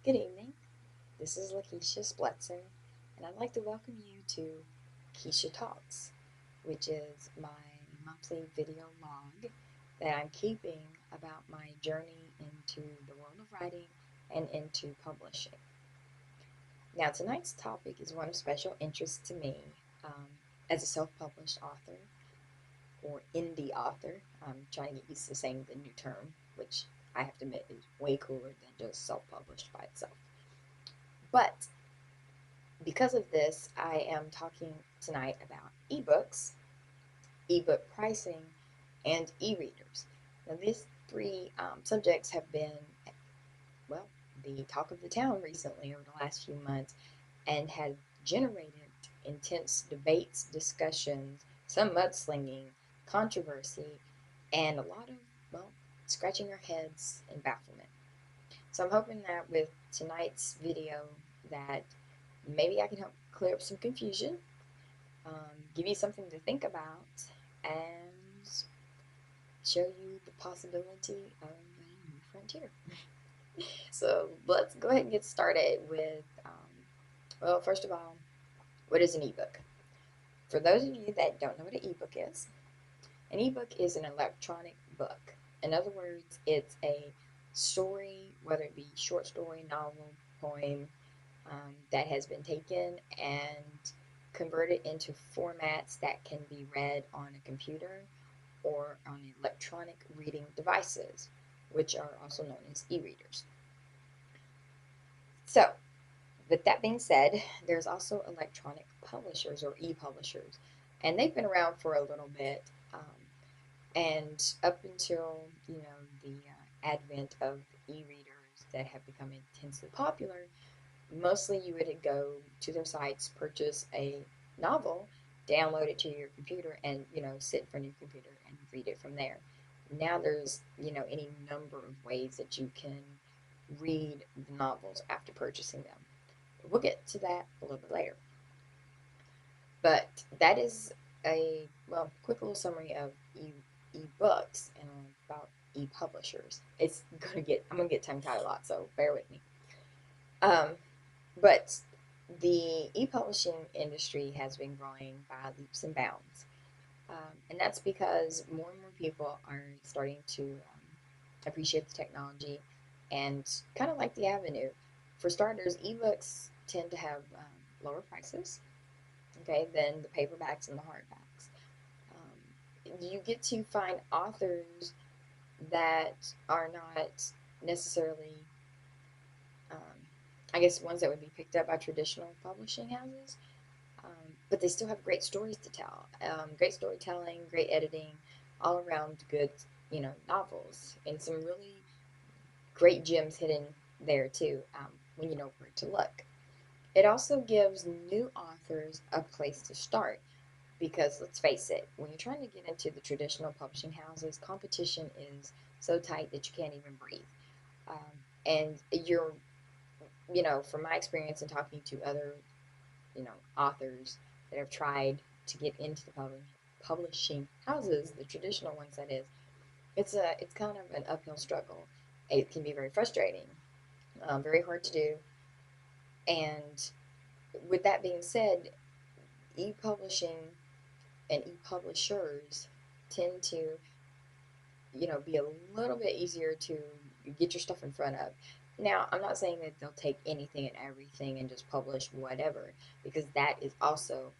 Good evening. This is Lakeisha Spletzer, and I'd like to welcome you to Keisha Talks, which is my monthly video log that I'm keeping about my journey into the world of writing and into publishing. Now, tonight's topic is one of special interest to me as a self published author or indie author. I'm trying to get used to saying the new term, which I have to admit is way cooler than just self published by itself. But because of this, I am talking tonight about ebooks, ebook pricing, and e readers. Now, these three subjects have been, well, the talk of the town recently over the last few months and have generated intense debates, discussions, some mudslinging, controversy, and a lot of, well, scratching our heads in bafflement. So I'm hoping that with tonight's video that maybe I can help clear up some confusion, give you something to think about, and show you the possibility of a new frontier. So let's go ahead and get started with, well, first of all, what is an ebook? For those of you that don't know what an ebook is, an ebook is an electronic book. In other words, it's a story, whether it be short story, novel, poem, that has been taken and converted into formats that can be read on a computer or on electronic reading devices, which are also known as e readers. So, with that being said, there's also electronic publishers or e publishers, and they've been around for a little bit. And up until the advent of e-readers that have become intensely popular, mostly you would go to their sites, purchase a novel, download it to your computer, and sit in front of your computer and read it from there. Now there's any number of ways that you can read the novels after purchasing them. We'll get to that a little bit later. But that is a quick little summary of e-books and about e-publishers. I'm gonna get tongue tied a lot, so bear with me. Um, but the e-publishing industry has been growing by leaps and bounds, and that's because more and more people are starting to appreciate the technology and kind of like the avenue. For starters, ebooks tend to have lower prices, okay, than the paperbacks and the hardbacks. You get to find authors that are not necessarily, um, I guess, ones that would be picked up by traditional publishing houses, but they still have great stories to tell, great storytelling, great editing, all around good, novels, and some really great gems hidden there too when you know where to look. It also gives new authors a place to start because let's face it, when you're trying to get into the traditional publishing houses, competition is so tight that you can't even breathe. And from my experience and talking to other, authors that have tried to get into the publishing houses, the traditional ones that is, it's kind of an uphill struggle. It can be very frustrating, very hard to do. And with that being said, e-publishing and e-publishers tend to be a little bit easier to get your stuff in front of. Now, I'm not saying that they'll take anything and everything and just publish whatever, because that is also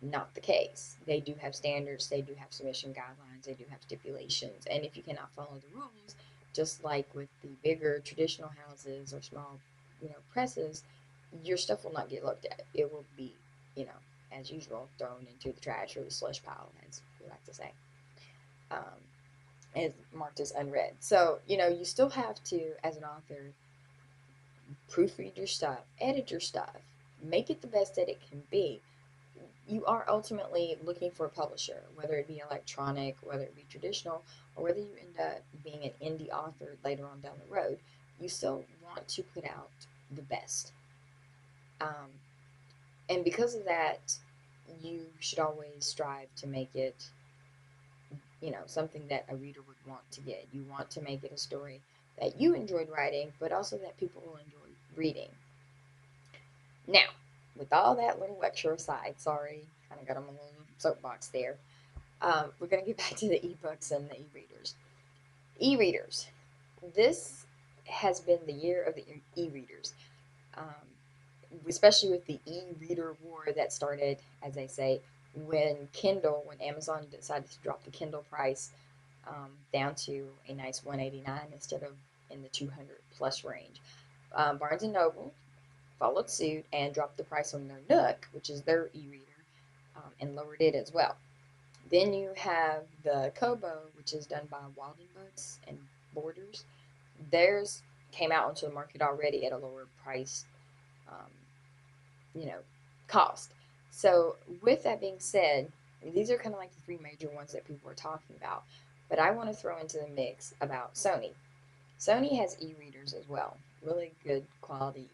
not the case. They do have standards, they do have submission guidelines, they do have stipulations, and if you cannot follow the rules, just like with the bigger traditional houses or small, presses, your stuff will not get looked at. It will be, as usual, thrown into the trash or the slush pile, as we like to say. Um, is marked as unread. So, you still have to, as an author, proofread your stuff, edit your stuff, make it the best that it can be. You are ultimately looking for a publisher, whether it be electronic, whether it be traditional, or whether you end up being an indie author later on down the road. You still want to put out the best. Um, and because of that, you should always strive to make it something that a reader would want to get. You want to make it a story that you enjoyed writing, but also that people will enjoy reading. Now, with all that little lecture aside, sorry, kind of got on a little soapbox there. We're going to get back to the ebooks and the e-readers. E-readers. This has been the year of the e-readers, especially with the e-reader war that started, as they say, when Amazon decided to drop the Kindle price down to a nice 189 instead of in the 200 plus range. Barnes and Noble followed suit and dropped the price on their Nook, which is their e-reader, and lowered it as well. Then you have the Kobo, which is done by Walden Books and Borders. Theirs came out onto the market already at a lower price, um, you know, cost. So with that being said, these are kind of like the three major ones that people are talking about. But I want to throw into the mix about Sony. Sony has e-readers as well, really good quality